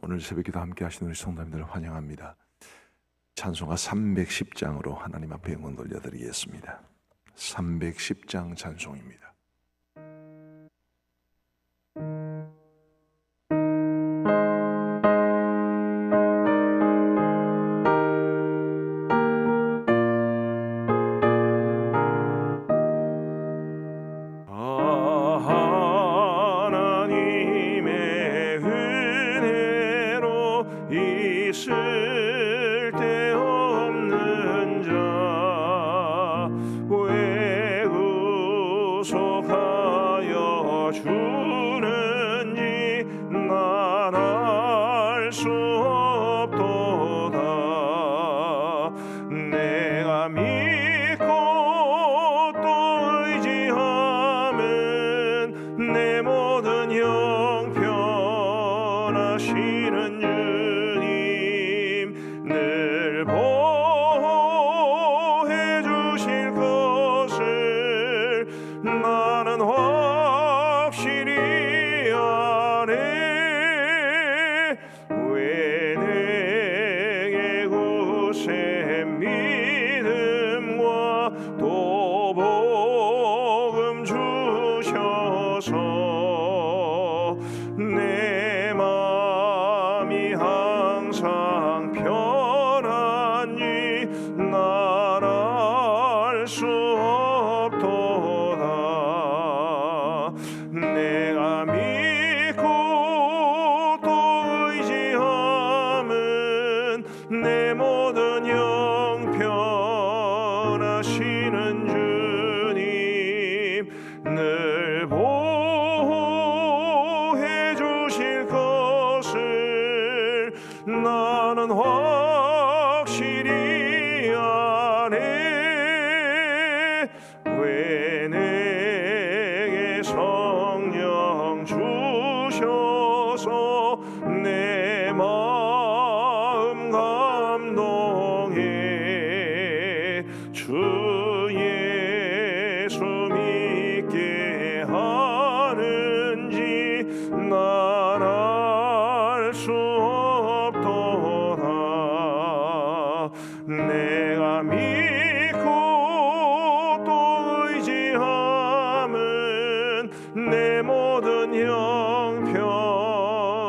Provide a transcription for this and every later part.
오늘 새벽기도 함께 하시는 우리 성도님들을 환영합니다. 찬송가 310장으로 하나님 앞에 영광 돌려드리겠습니다. 310장 찬송입니다. 있을 데 없는 자 왜 구속하여 주는지 난 알 수 없도다. 내가 믿고 또 의지함은 내 모든 형편하시는 늘 보호해 주실 것을 나는 확실히 아네. 왜 내게 굳센 믿음과 또 복음 주셔서 내 마음이 항상 편한지 난 알 수 없도다. 내가 믿고 또 의지함은 내 모든 형편하시는 주님 늘 보호해 주실 것을 나는 확실히 아네. 왜 내게 성령 주셔서 내 마음 감동해 주 예수 믿게 하는지 난 알 수 없도다. 내가 믿고 또 의지함은 내 모든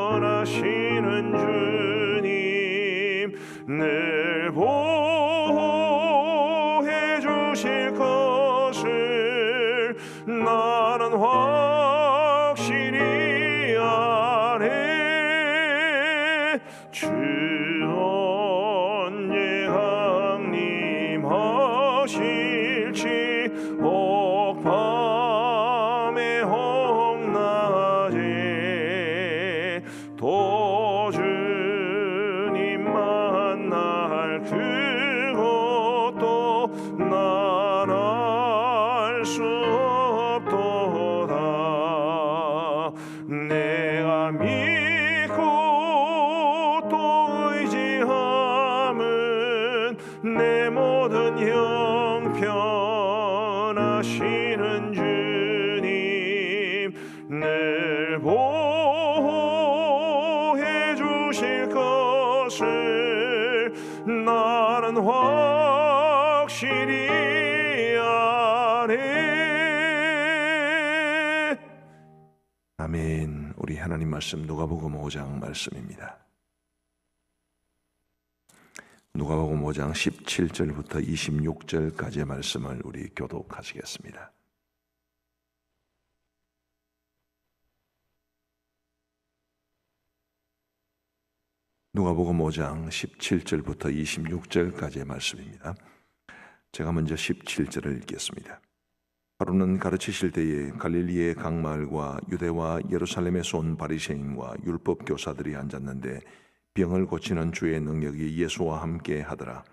형편하시는 주님 늘 보호해 주실 것을 나는 확실히 아네. 주 언제 강림하실지 혹밤에 혹낮에 또 주님 만날 그것도 난 알 수 없도다. 내가 믿고 또 의지함은 내 모든 형편하시는 주님 늘 보호해 주실 것을 나는 확실히 아네. 아멘. 우리 하나님 말씀 누가복음 5장 말씀입니다. 누가복음 5장 17절부터 26절까지의 말씀을 우리 교독하시겠습니다. 누가복음 5장 17절부터 26절까지의 말씀입니다. 제가 먼저 17절을 읽겠습니다. 하루는 가르치실 때에 갈릴리의 각 마을과 유대와 예루살렘에서 온 바리새인과 율법 교사들이 앉았는데 병을 고치는 주의 능력이 예수와 함께 하더라.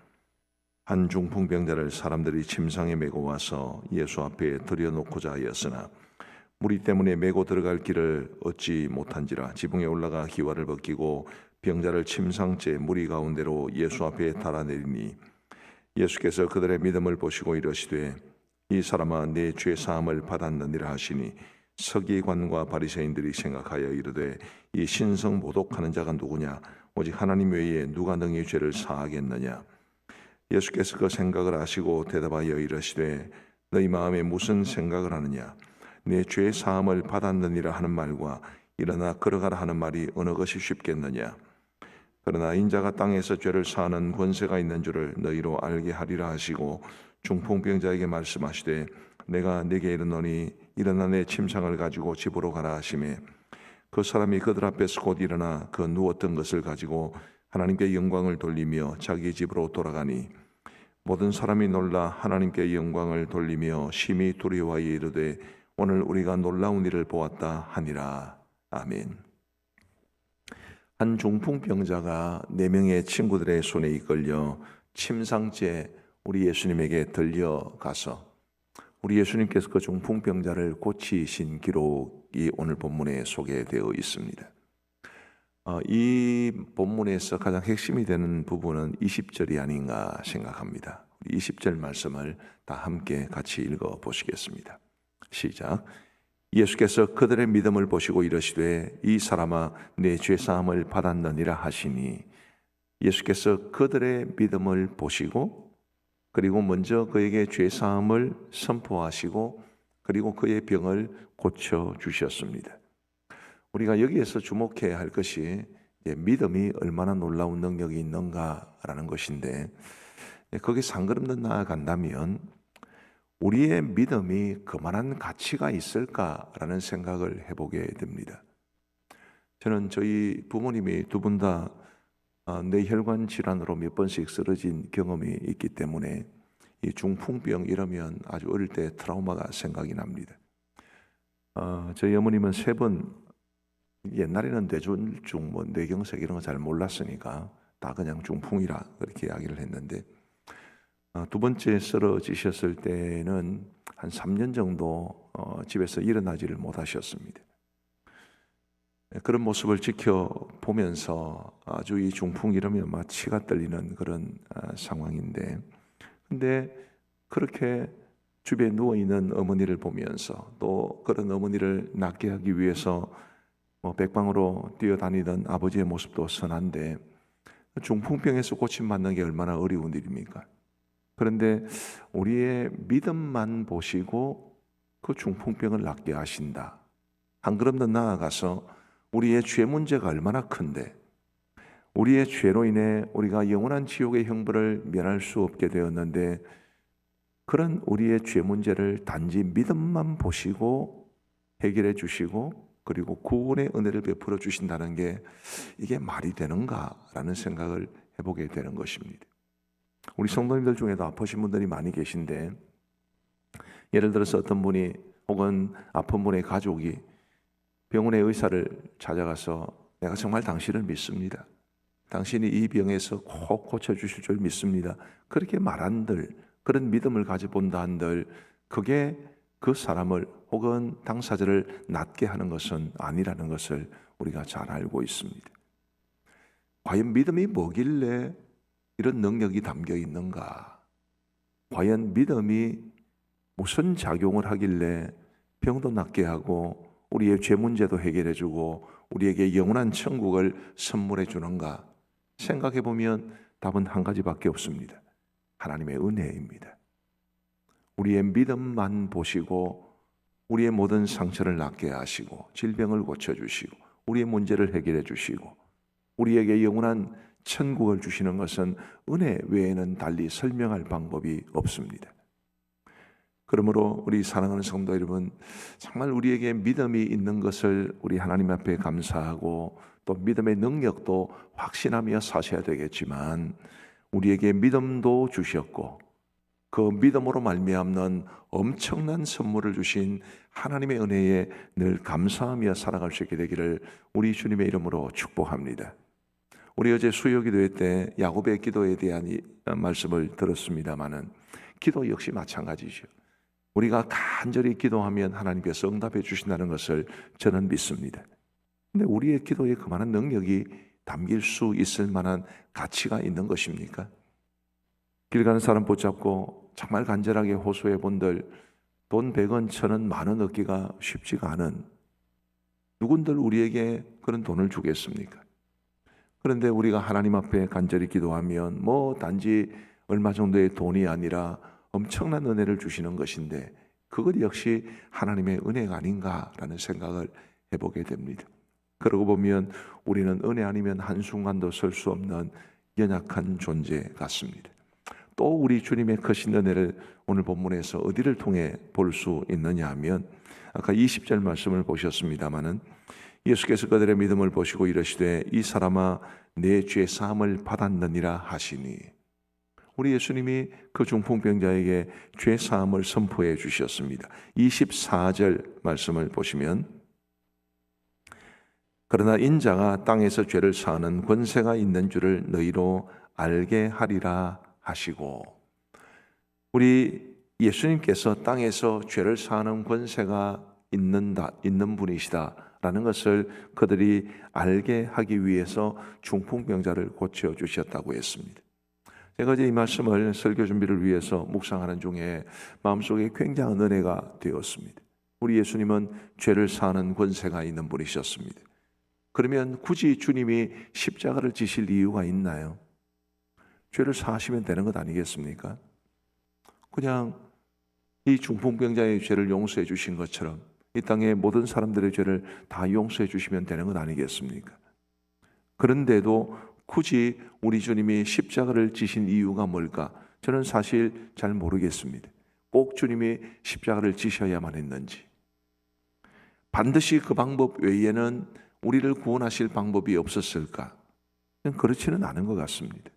한 중풍병자를 사람들이 침상에 메고 와서 예수 앞에 들여놓고자 하였으나 무리 때문에 메고 들어갈 길을 얻지 못한지라 지붕에 올라가 기와를 벗기고 병자를 침상째 무리 가운데로 예수 앞에 달아내리니 예수께서 그들의 믿음을 보시고 이르시되 이 사람아 내 죄 사함을 받았느니라 하시니 서기관과 바리새인들이 생각하여 이르되 이 신성 모독하는 자가 누구냐? 오직 하나님 외에 누가 능히 죄를 사하겠느냐? 예수께서 그 생각을 아시고 대답하여 이르시되 너희 마음에 무슨 생각을 하느냐? 내 죄 사함을 받았느니라 하는 말과 일어나 걸어가라 하는 말이 어느 것이 쉽겠느냐? 그러나 인자가 땅에서 죄를 사하는 권세가 있는 줄을 너희로 알게 하리라 하시고 중풍병자에게 말씀하시되 내가 네게 이르노니 일어나 내 침상을 가지고 집으로 가라 하시매 그 사람이 그들 앞에서 곧 일어나 그 누웠던 것을 가지고 하나님께 영광을 돌리며 자기 집으로 돌아가니 모든 사람이 놀라 하나님께 영광을 돌리며 심히 두려워하여 이르되 오늘 우리가 놀라운 일을 보았다 하니라. 아멘. 한 중풍병자가 4명의 친구들의 손에 이끌려 침상째 우리 예수님에게 들려가서 우리 예수님께서 그 중풍병자를 고치신 기록이 오늘 본문에 소개되어 있습니다. 이 본문에서 가장 핵심이 되는 부분은 20절이 아닌가 생각합니다. 20절 말씀을 다 함께 같이 읽어 보시겠습니다. 시작. 예수께서 그들의 믿음을 보시고 이르시되 이 사람아 내 죄사함을 받았느니라 하시니 예수께서 그들의 믿음을 보시고 그리고 먼저 그에게 죄사함을 선포하시고 그리고 그의 병을 고쳐주셨습니다. 우리가 여기에서 주목해야 할 것이 믿음이 얼마나 놀라운 능력이 있는가라는 것인데 거기서 한 걸음 더 나아간다면 우리의 믿음이 그만한 가치가 있을까라는 생각을 해보게 됩니다. 저는 저희 부모님이 두 분 다 뇌혈관 질환으로 몇 번씩 쓰러진 경험이 있기 때문에 이 중풍병 이러면 아주 어릴 때 트라우마가 생각이 납니다. 저희 어머님은 3번 옛날에는 뇌졸중, 뇌경색 이런 거 잘 몰랐으니까 다 그냥 중풍이라 그렇게 이야기를 했는데 두 번째 쓰러지셨을 때는 한 3년 정도 집에서 일어나지를 못하셨습니다. 그런 모습을 지켜보면서 아주 이 중풍 이러면 막 치가 떨리는 그런 상황인데 근데 그렇게 주변에 누워있는 어머니를 보면서 또 그런 어머니를 낫게 하기 위해서 백방으로 뛰어다니던 아버지의 모습도 선한데 중풍병에서 고침받는 게 얼마나 어려운 일입니까? 그런데 우리의 믿음만 보시고 그 중풍병을 낫게 하신다. 한 걸음 더 나아가서 우리의 죄 문제가 얼마나 큰데 우리의 죄로 인해 우리가 영원한 지옥의 형벌을 면할 수 없게 되었는데 그런 우리의 죄 문제를 단지 믿음만 보시고 해결해 주시고 그리고 구원의 은혜를 베풀어 주신다는 게 이게 말이 되는가라는 생각을 해보게 되는 것입니다. 우리 성도님들 중에도 아프신 분들이 많이 계신데 예를 들어서 어떤 분이 혹은 아픈 분의 가족이 병원의 의사를 찾아가서 내가 정말 당신을 믿습니다. 당신이 이 병에서 꼭 고쳐주실 줄 믿습니다. 그렇게 말한들 그런 믿음을 가져본다 한들 그게 그 사람을 혹은 당사자를 낫게 하는 것은 아니라는 것을 우리가 잘 알고 있습니다. 과연 믿음이 뭐길래 이런 능력이 담겨 있는가? 과연 믿음이 무슨 작용을 하길래 병도 낫게 하고 우리의 죄 문제도 해결해 주고 우리에게 영원한 천국을 선물해 주는가? 생각해 보면 답은 한 가지밖에 없습니다. 하나님의 은혜입니다. 우리의 믿음만 보시고 우리의 모든 상처를 낫게 하시고 질병을 고쳐주시고 우리의 문제를 해결해 주시고 우리에게 영원한 천국을 주시는 것은 은혜 외에는 달리 설명할 방법이 없습니다. 그러므로 우리 사랑하는 성도 여러분, 정말 우리에게 믿음이 있는 것을 우리 하나님 앞에 감사하고 또 믿음의 능력도 확신하며 사셔야 되겠지만 우리에게 믿음도 주셨고 그 믿음으로 말미암는 엄청난 선물을 주신 하나님의 은혜에 늘 감사하며 살아갈 수 있게 되기를 우리 주님의 이름으로 축복합니다. 우리 어제 수요 기도회 때 야곱의 기도에 대한 말씀을 들었습니다마는 기도 역시 마찬가지죠. 우리가 간절히 기도하면 하나님께서 응답해 주신다는 것을 저는 믿습니다. 그런데 우리의 기도에 그만한 능력이 담길 수 있을 만한 가치가 있는 것입니까? 길 가는 사람 붙잡고 정말 간절하게 호소해 본들 돈 100원, 1000원, 10,000원 얻기가 쉽지가 않은 누군들 우리에게 그런 돈을 주겠습니까? 그런데 우리가 하나님 앞에 간절히 기도하면 단지 얼마 정도의 돈이 아니라 엄청난 은혜를 주시는 것인데 그것 역시 하나님의 은혜가 아닌가라는 생각을 해보게 됩니다. 그러고 보면 우리는 은혜 아니면 한순간도 설 수 없는 연약한 존재 같습니다. 또 우리 주님의 크신 은혜를 오늘 본문에서 어디를 통해 볼 수 있느냐 하면 아까 20절 말씀을 보셨습니다마는 예수께서 그들의 믿음을 보시고 이르시되 이 사람아 내 죄 사함을 받았느니라 하시니 우리 예수님이 그 중풍병자에게 죄 사함을 선포해 주셨습니다. 24절 말씀을 보시면 그러나 인자가 땅에서 죄를 사하는 권세가 있는 줄을 너희로 알게 하리라 하시고 우리 예수님께서 땅에서 죄를 사하는 권세가 있는 분이시다라는 것을 그들이 알게 하기 위해서 중풍병자를 고쳐주셨다고 했습니다. 제가 어제 이 말씀을 설교 준비를 위해서 묵상하는 중에 마음속에 굉장한 은혜가 되었습니다. 우리 예수님은 죄를 사하는 권세가 있는 분이셨습니다. 그러면 굳이 주님이 십자가를 지실 이유가 있나요? 죄를 사하시면 되는 것 아니겠습니까? 그냥 이 중풍병자의 죄를 용서해 주신 것처럼 이 땅의 모든 사람들의 죄를 다 용서해 주시면 되는 것 아니겠습니까? 그런데도 굳이 우리 주님이 십자가를 지신 이유가 뭘까? 저는 사실 잘 모르겠습니다. 꼭 주님이 십자가를 지셔야만 했는지, 반드시 그 방법 외에는 우리를 구원하실 방법이 없었을까? 그렇지는 않은 것 같습니다.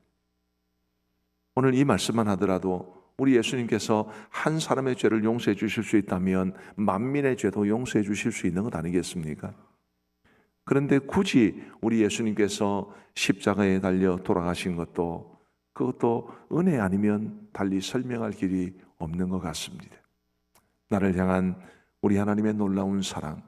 오늘 이 말씀만 하더라도 우리 예수님께서 한 사람의 죄를 용서해 주실 수 있다면 만민의 죄도 용서해 주실 수 있는 것 아니겠습니까? 그런데 굳이 우리 예수님께서 십자가에 달려 돌아가신 그것도 은혜 아니면 달리 설명할 길이 없는 것 같습니다. 나를 향한 우리 하나님의 놀라운 사랑,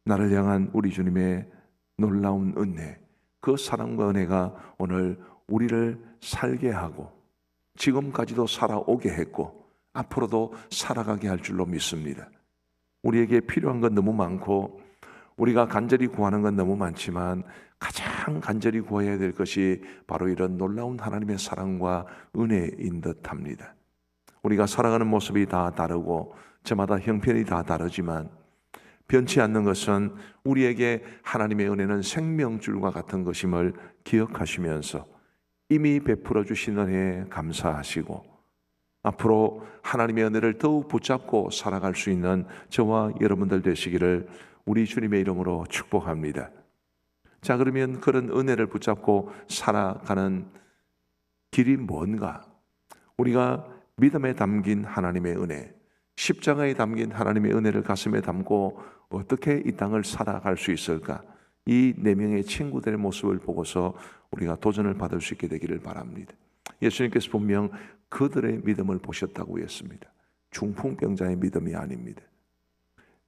나를 향한 우리 주님의 놀라운 은혜, 그 사랑과 은혜가 오늘 우리를 살게 하고 지금까지도 살아오게 했고 앞으로도 살아가게 할 줄로 믿습니다. 우리에게 필요한 건 너무 많고 우리가 간절히 구하는 건 너무 많지만 가장 간절히 구해야 될 것이 바로 이런 놀라운 하나님의 사랑과 은혜인 듯합니다. 우리가 살아가는 모습이 다 다르고 저마다 형편이 다 다르지만 변치 않는 것은 우리에게 하나님의 은혜는 생명줄과 같은 것임을 기억하시면서 이미 베풀어 주신 은혜에 감사하시고 앞으로 하나님의 은혜를 더욱 붙잡고 살아갈 수 있는 저와 여러분들 되시기를 우리 주님의 이름으로 축복합니다. 자, 그러면 그런 은혜를 붙잡고 살아가는 길이 뭔가? 우리가 믿음에 담긴 하나님의 은혜, 십자가에 담긴 하나님의 은혜를 가슴에 담고 어떻게 이 땅을 살아갈 수 있을까? 이 4명의 친구들의 모습을 보고서 우리가 도전을 받을 수 있게 되기를 바랍니다. 예수님께서 분명 그들의 믿음을 보셨다고 했습니다. 중풍병자의 믿음이 아닙니다.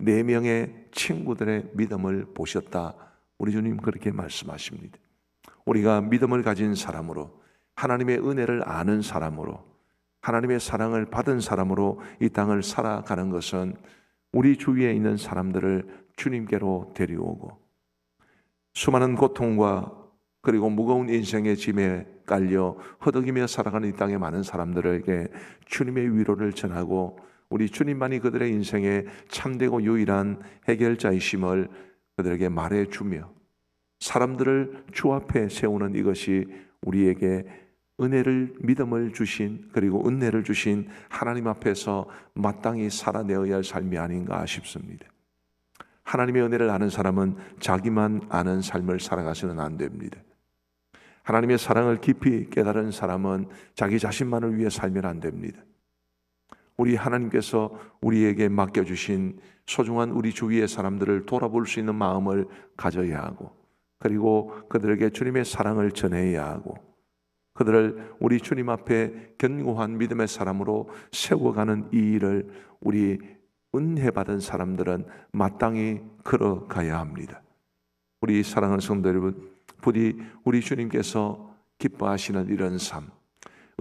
4명의 친구들의 믿음을 보셨다. 우리 주님 그렇게 말씀하십니다. 우리가 믿음을 가진 사람으로, 하나님의 은혜를 아는 사람으로, 하나님의 사랑을 받은 사람으로 이 땅을 살아가는 것은 우리 주위에 있는 사람들을 주님께로 데려오고 수많은 고통과 그리고 무거운 인생의 짐에 깔려 허덕이며 살아가는 이 땅의 많은 사람들에게 주님의 위로를 전하고 우리 주님만이 그들의 인생에 참되고 유일한 해결자이심을 그들에게 말해주며 사람들을 주 앞에 세우는 이것이 우리에게 은혜를, 믿음을 주신 그리고 은혜를 주신 하나님 앞에서 마땅히 살아내어야 할 삶이 아닌가 싶습니다. 하나님의 은혜를 아는 사람은 자기만 아는 삶을 살아가서는 안 됩니다. 하나님의 사랑을 깊이 깨달은 사람은 자기 자신만을 위해 살면 안 됩니다. 우리 하나님께서 우리에게 맡겨주신 소중한 우리 주위의 사람들을 돌아볼 수 있는 마음을 가져야 하고 그리고 그들에게 주님의 사랑을 전해야 하고 그들을 우리 주님 앞에 견고한 믿음의 사람으로 세워가는 이 일을 우리 은혜 받은 사람들은 마땅히 걸어가야 합니다. 우리 사랑하는 성도 여러분, 부디 우리 주님께서 기뻐하시는 이런 삶,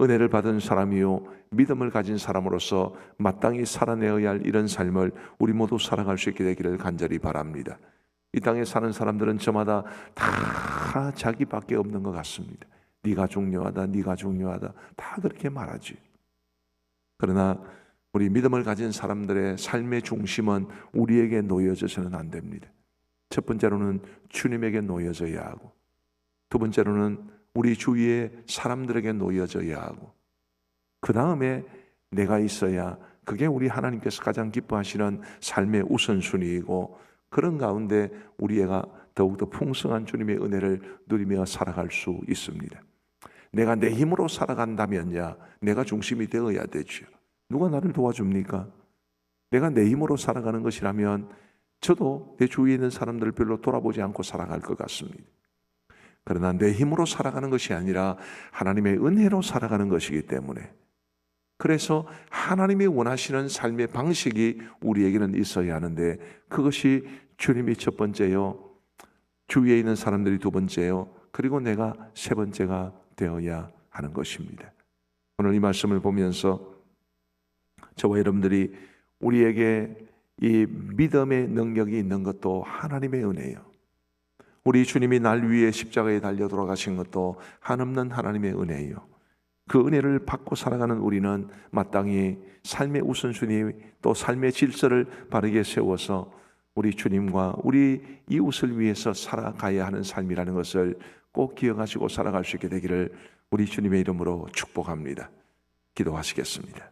은혜를 받은 사람이요 믿음을 가진 사람으로서 마땅히 살아내어야 할 이런 삶을 우리 모두 살아갈 수 있게 되기를 간절히 바랍니다. 이 땅에 사는 사람들은 저마다 다 자기밖에 없는 것 같습니다. 네가 중요하다, 네가 중요하다, 다 그렇게 말하지. 그러나 우리 믿음을 가진 사람들의 삶의 중심은 우리에게 놓여져서는 안 됩니다. 첫 번째로는 주님에게 놓여져야 하고, 두 번째로는 우리 주위의 사람들에게 놓여져야 하고, 그 다음에 내가 있어야 그게 우리 하나님께서 가장 기뻐하시는 삶의 우선순위이고, 그런 가운데 우리가 더욱더 풍성한 주님의 은혜를 누리며 살아갈 수 있습니다. 내가 내 힘으로 살아간다면야 내가 중심이 되어야 되죠. 누가 나를 도와줍니까? 내가 내 힘으로 살아가는 것이라면 저도 내 주위에 있는 사람들을 별로 돌아보지 않고 살아갈 것 같습니다. 그러나 내 힘으로 살아가는 것이 아니라 하나님의 은혜로 살아가는 것이기 때문에, 그래서 하나님이 원하시는 삶의 방식이 우리에게는 있어야 하는데, 그것이 주님이 첫 번째요, 주위에 있는 사람들이 두 번째요, 그리고 내가 세 번째가 되어야 하는 것입니다. 오늘 이 말씀을 보면서 저와 여러분들이 우리에게 이 믿음의 능력이 있는 것도 하나님의 은혜예요. 우리 주님이 날 위해 십자가에 달려 돌아가신 것도 한없는 하나님의 은혜예요. 그 은혜를 받고 살아가는 우리는 마땅히 삶의 우선순위, 또 삶의 질서를 바르게 세워서 우리 주님과 우리 이웃을 위해서 살아가야 하는 삶이라는 것을 꼭 기억하시고 살아갈 수 있게 되기를 우리 주님의 이름으로 축복합니다. 기도하시겠습니다.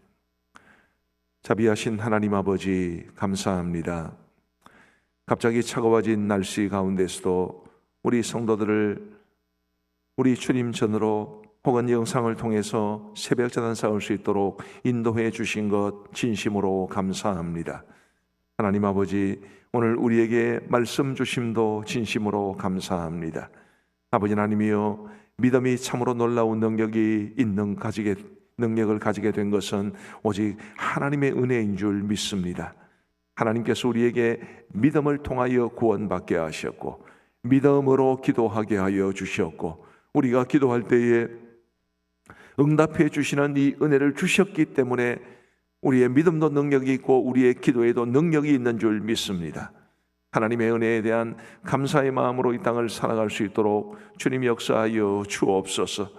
자비하신 하나님 아버지, 감사합니다. 갑자기 차가워진 날씨 가운데서도 우리 성도들을 우리 주님 전으로 혹은 영상을 통해서 새벽 자단 싸울 수 있도록 인도해 주신 것 진심으로 감사합니다. 하나님 아버지, 오늘 우리에게 말씀 주심도 진심으로 감사합니다. 아버지 하나님이여, 믿음이 참으로 놀라운 능력을 가지게 된 것은 오직 하나님의 은혜인 줄 믿습니다. 하나님께서 우리에게 믿음을 통하여 구원받게 하셨고, 믿음으로 기도하게 하여 주셨고, 우리가 기도할 때에 응답해 주시는 이 은혜를 주셨기 때문에 우리의 믿음도 능력이 있고 우리의 기도에도 능력이 있는 줄 믿습니다. 하나님의 은혜에 대한 감사의 마음으로 이 땅을 살아갈 수 있도록 주님 역사하여 주옵소서.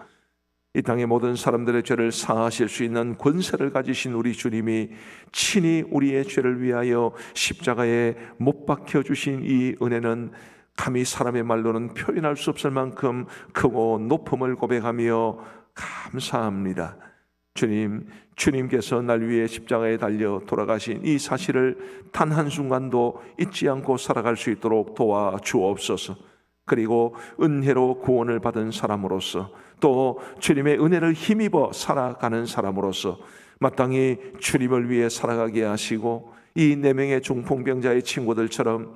이 땅의 모든 사람들의 죄를 사하실 수 있는 권세를 가지신 우리 주님이 친히 우리의 죄를 위하여 십자가에 못 박혀 주신 이 은혜는 감히 사람의 말로는 표현할 수 없을 만큼 크고 높음을 고백하며 감사합니다. 주님께서 날 위해 십자가에 달려 돌아가신 이 사실을 단 한순간도 잊지 않고 살아갈 수 있도록 도와주옵소서. 그리고 은혜로 구원을 받은 사람으로서, 또 주님의 은혜를 힘입어 살아가는 사람으로서 마땅히 주님을 위해 살아가게 하시고, 이 4명의 중풍병자의 친구들처럼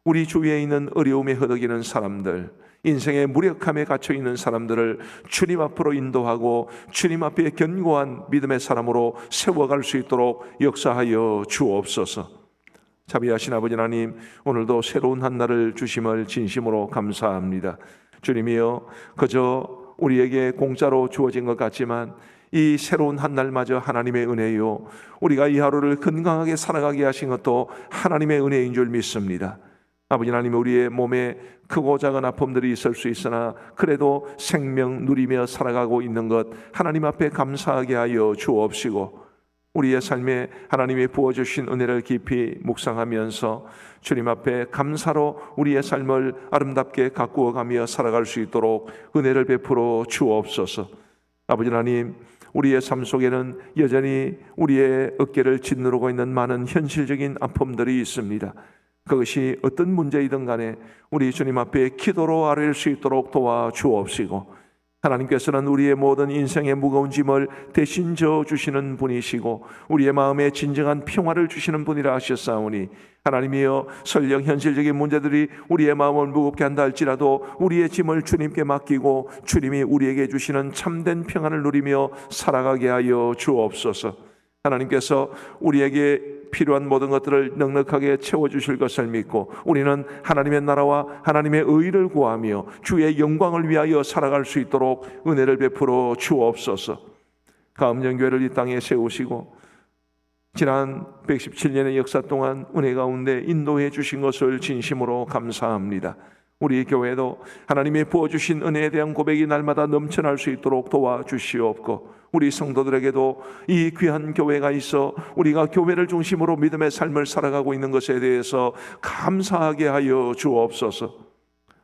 우리 주위에 있는 어려움에 허덕이는 사람들, 인생의 무력함에 갇혀 있는 사람들을 주님 앞으로 인도하고 주님 앞에 견고한 믿음의 사람으로 세워갈 수 있도록 역사하여 주옵소서. 자비하신 아버지 하나님, 오늘도 새로운 한 날을 주심을 진심으로 감사합니다. 주님이여, 그저 우리에게 공짜로 주어진 것 같지만 이 새로운 한 날마저 하나님의 은혜요, 우리가 이 하루를 건강하게 살아가게 하신 것도 하나님의 은혜인 줄 믿습니다. 아버지 하나님, 우리의 몸에 크고 작은 아픔들이 있을 수 있으나 그래도 생명 누리며 살아가고 있는 것 하나님 앞에 감사하게 하여 주옵시고, 우리의 삶에 하나님이 부어주신 은혜를 깊이 묵상하면서 주님 앞에 감사로 우리의 삶을 아름답게 가꾸어가며 살아갈 수 있도록 은혜를 베풀어 주옵소서. 아버지 하나님, 우리의 삶 속에는 여전히 우리의 어깨를 짓누르고 있는 많은 현실적인 아픔들이 있습니다. 그것이 어떤 문제이든 간에 우리 주님 앞에 기도로 아뢰일 수 있도록 도와주옵시고, 하나님께서는 우리의 모든 인생의 무거운 짐을 대신 져주시는 분이시고 우리의 마음에 진정한 평화를 주시는 분이라 하셨사오니, 하나님이여, 설령 현실적인 문제들이 우리의 마음을 무겁게 한다 할지라도 우리의 짐을 주님께 맡기고 주님이 우리에게 주시는 참된 평안을 누리며 살아가게 하여 주옵소서. 하나님께서 우리에게 필요한 모든 것들을 넉넉하게 채워주실 것을 믿고 우리는 하나님의 나라와 하나님의 의를 구하며 주의 영광을 위하여 살아갈 수 있도록 은혜를 베풀어 주옵소서. 가음정교회를 이 땅에 세우시고 지난 117년의 역사 동안 은혜 가운데 인도해 주신 것을 진심으로 감사합니다. 우리 교회도 하나님의 부어주신 은혜에 대한 고백이 날마다 넘쳐날 수 있도록 도와주시옵고, 우리 성도들에게도 이 귀한 교회가 있어 우리가 교회를 중심으로 믿음의 삶을 살아가고 있는 것에 대해서 감사하게 하여 주옵소서.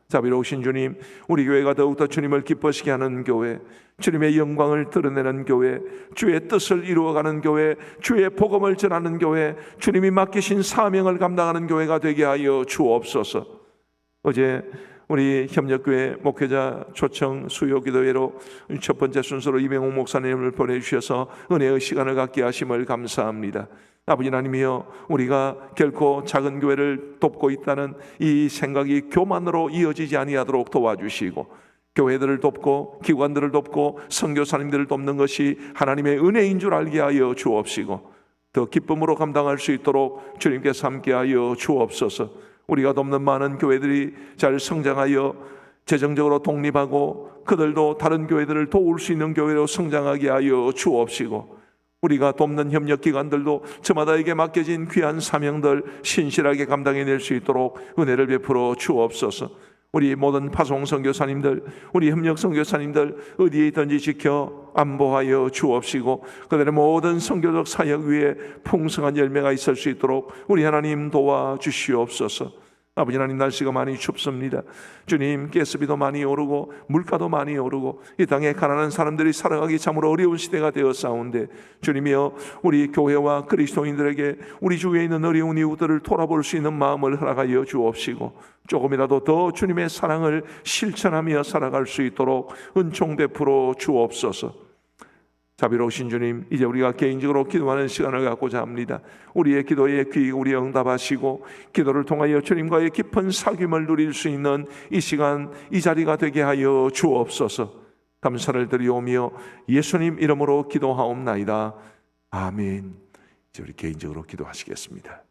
자비로우신 주님, 우리 교회가 더욱더 주님을 기뻐시게 하는 교회, 주님의 영광을 드러내는 교회, 주의 뜻을 이루어가는 교회, 주의 복음을 전하는 교회, 주님이 맡기신 사명을 감당하는 교회가 되게 하여 주옵소서. 어제 우리 협력교회 목회자 초청 수요 기도회로 첫 번째 순서로 이병옥 목사님을 보내주셔서 은혜의 시간을 갖게 하심을 감사합니다. 아버지 하나님이여, 우리가 결코 작은 교회를 돕고 있다는 이 생각이 교만으로 이어지지 아니하도록 도와주시고, 교회들을 돕고 기관들을 돕고 선교사님들을 돕는 것이 하나님의 은혜인 줄 알게 하여 주옵시고, 더 기쁨으로 감당할 수 있도록 주님께서 함께하여 주옵소서. 우리가 돕는 많은 교회들이 잘 성장하여 재정적으로 독립하고 그들도 다른 교회들을 도울 수 있는 교회로 성장하게 하여 주옵시고, 우리가 돕는 협력기관들도 저마다에게 맡겨진 귀한 사명들 신실하게 감당해낼 수 있도록 은혜를 베풀어 주옵소서. 우리 모든 파송 선교사님들, 우리 협력 선교사님들 어디에 있든지 지켜 안보하여 주옵시고, 그들의 모든 선교적 사역 위에 풍성한 열매가 있을 수 있도록 우리 하나님 도와주시옵소서. 아버지 하나님, 날씨가 많이 춥습니다. 주님, 가스비도 많이 오르고 물가도 많이 오르고 이 땅에 가난한 사람들이 살아가기 참으로 어려운 시대가 되었사온데, 주님이여, 우리 교회와 그리스도인들에게 우리 주위에 있는 어려운 이웃들을 돌아볼 수 있는 마음을 허락하여 주옵시고, 조금이라도 더 주님의 사랑을 실천하며 살아갈 수 있도록 은총 베풀어 주옵소서. 자비로우신 주님, 이제 우리가 개인적으로 기도하는 시간을 갖고자 합니다. 우리의 기도에 귀 우리 응답하시고 기도를 통하여 주님과의 깊은 사귐을 누릴 수 있는 이 시간, 이 자리가 되게 하여 주옵소서. 감사를 드리오며 예수님 이름으로 기도하옵나이다. 아멘. 이제 우리 개인적으로 기도하시겠습니다.